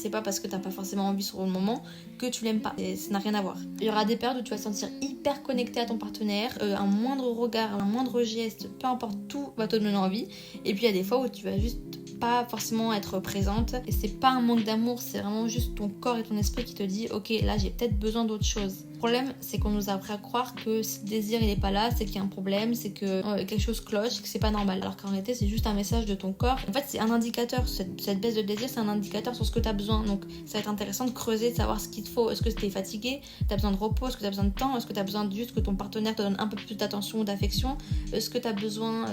c'est pas parce que t'as pas forcément envie sur le moment que tu l'aimes pas. Et ça n'a rien à voir. Il y aura des périodes où tu vas te sentir hyper connecté à ton partenaire, un moindre regard, un moindre geste, peu importe, tout va te donner envie. Et puis il y a des fois où tu vas juste pas forcément être présente, et c'est pas un manque d'amour, c'est vraiment juste ton corps et ton esprit qui te dit ok, là j'ai peut-être besoin d'autre chose. Le problème, c'est qu'on nous a appris à croire que si le désir il est pas là, c'est qu'il y a un problème, c'est que quelque chose cloche, que c'est pas normal, alors qu'en réalité c'est juste un message de ton corps. En fait c'est un indicateur, cette baisse de désir c'est un indicateur sur ce que tu as besoin, donc ça va être intéressant de creuser, de savoir ce qu'il te faut. Est-ce que tu es fatigué, tu as besoin de repos, est-ce que tu as besoin de temps, est-ce que tu as besoin juste que ton partenaire te donne un peu plus d'attention ou d'affection, est-ce que tu as besoin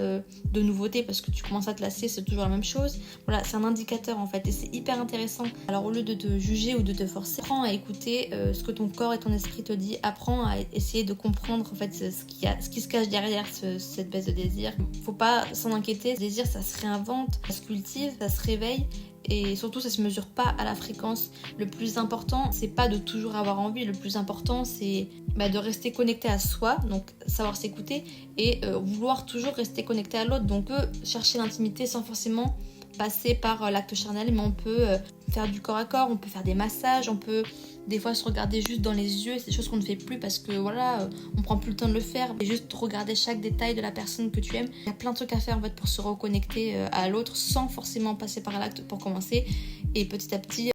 de nouveautés parce que tu commences à te lasser, c'est toujours la même chose. Voilà, c'est un indicateur en fait, et c'est hyper intéressant. Alors au lieu de te juger ou de te forcer, apprends à écouter ce que ton corps et ton esprit te dit, apprends à essayer de comprendre en fait ce qui se cache derrière cette baisse de désir. Faut pas s'en inquiéter, le désir ça se réinvente, ça se cultive, ça se réveille. Et surtout ça se mesure pas à la fréquence. Le plus important c'est pas de toujours avoir envie, le plus important c'est de rester connecté à soi, donc savoir s'écouter et vouloir toujours rester connecté à l'autre. Donc chercher l'intimité sans forcément passer par l'acte charnel, mais on peut faire du corps à corps, on peut faire des massages, on peut des fois se regarder juste dans les yeux. C'est des choses qu'on ne fait plus parce que voilà, on prend plus le temps de le faire, mais juste regarder chaque détail de la personne que tu aimes. Il y a plein de trucs à faire en fait pour se reconnecter à l'autre sans forcément passer par l'acte pour commencer, et petit à petit